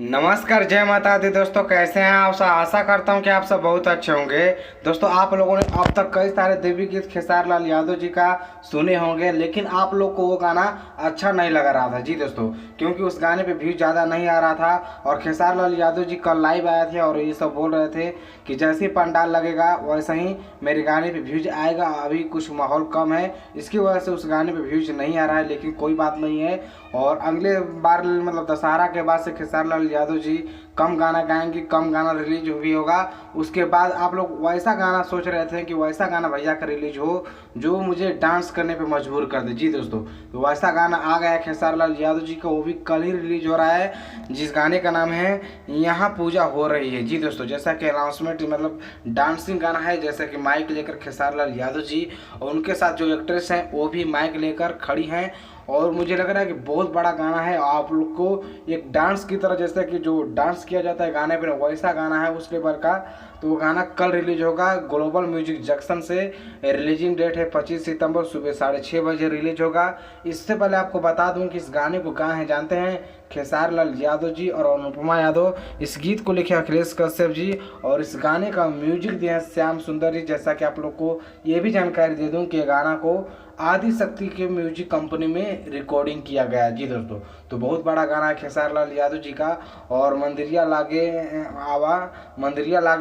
नमस्कार, जय माता दी दोस्तों। कैसे हैं आप सब? आशा करता हूं कि आप सब बहुत अच्छे होंगे। दोस्तों, आप लोगों ने अब तक कई सारे देवी गीत खेसारी लाल यादव जी का सुने होंगे, लेकिन आप लोग को वो गाना अच्छा नहीं लग रहा था जी दोस्तों, क्योंकि उस गाने पे व्यूज ज़्यादा नहीं आ रहा था। और खेसारी लाल यादव जी कल लाइव आए थे और ये सब बोल रहे थे कि जैसे ही पंडाल लगेगा वैसे ही मेरे गाने पे व्यूज आएगा। अभी कुछ माहौल कम है, इसकी वजह से उस गाने पे व्यूज नहीं आ रहा है, लेकिन कोई बात नहीं है। और अगले बार मतलब दशहरा के बाद से खेसारी लाल यादव जी कम गाना गाएंगे, कम गाना रिलीज भी होगा। उसके बाद आप लोग वैसा गाना सोच रहे थे कि वैसा गाना भैया का रिलीज हो जो मुझे डांस करने पे मजबूर कर दे जी दोस्तों। तो वैसा गाना आ गया खेसारी लाल यादव जी का, वो भी कल ही रिलीज हो रहा है, जिस गाने का नाम है यहाँ पूजा हो रही है जी दोस्तों। जैसा कि अनाउंसमेंट मतलब डांसिंग गाना है, जैसे कि माइक लेकर खेसारी लाल यादव जी और उनके साथ जो एक्ट्रेस हैं वो भी माइक लेकर खड़ी हैं। और मुझे लग रहा है कि बहुत बड़ा गाना है। आप लोग को एक डांस की तरह, जैसे कि जो डांस किया जाता है गाने पे, वैसा गाना है उस लेवल का। तो वो गाना कल रिलीज होगा ग्लोबल म्यूजिक जंक्शन से। रिलीजिंग डेट है 25 सितंबर, सुबह 6:30 बजे रिलीज होगा। इससे पहले आपको बता दूं कि इस गाने को गाए हैं, जानते हैं, खेसारी लाल यादव जी और अनुपमा यादव। इस गीत को लिखे अखिलेश कश्यप जी और इस गाने का म्यूजिक दिया है श्याम सुंदर जी। जैसा कि आप लोग को ये भी जानकारी दे दूं कि ये गाना को आदि शक्ति के म्यूजिक कंपनी में रिकॉर्डिंग किया गया है जी दोस्तों। तो बहुत बड़ा गाना है खेसारी लाल यादव जी का। और मंदिरिया लागे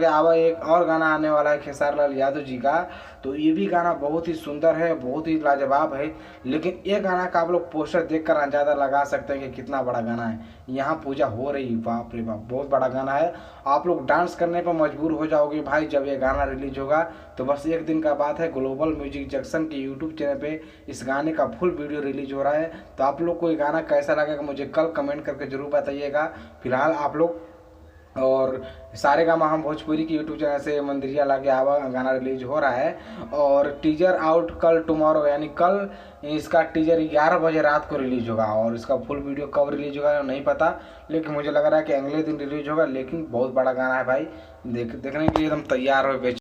आवा एक और गाना आने वाला है खेसारी लाल यादव जी का। तो ये भी गाना बहुत ही सुंदर है, बहुत ही लाजवाब है। लेकिन ये गाना का आप लोग पोस्टर देखकर अंदाजा लगा सकते हैं कि कितना बड़ा गाना है। यहाँ पूजा हो रही, बाप रे बाप, बहुत बड़ा गाना है। आप लोग डांस करने पर मजबूर हो जाओगे भाई जब ये गाना रिलीज होगा। तो बस एक दिन का बात है, ग्लोबल म्यूजिक जंक्शन के यूट्यूब चैनल पे इस गाने का फुल वीडियो रिलीज हो रहा है। तो आप लोग को ये गाना कैसा लगेगा मुझे कल कमेंट करके जरूर बताइएगा। फिलहाल आप लोग और सारे गामा हम भोजपुरी की यूट्यूब चैनल से मंदिरिया लागे आवा गाना रिलीज हो रहा है। और टीजर आउट कल टुमारो, यानी कल इसका टीजर 11 बजे रात को रिलीज होगा। और इसका फुल वीडियो कब रिलीज होगा नहीं पता, लेकिन मुझे लग रहा है कि अगले दिन रिलीज होगा। लेकिन बहुत बड़ा गाना है भाई, देखने के लिए एकदम तैयार हो।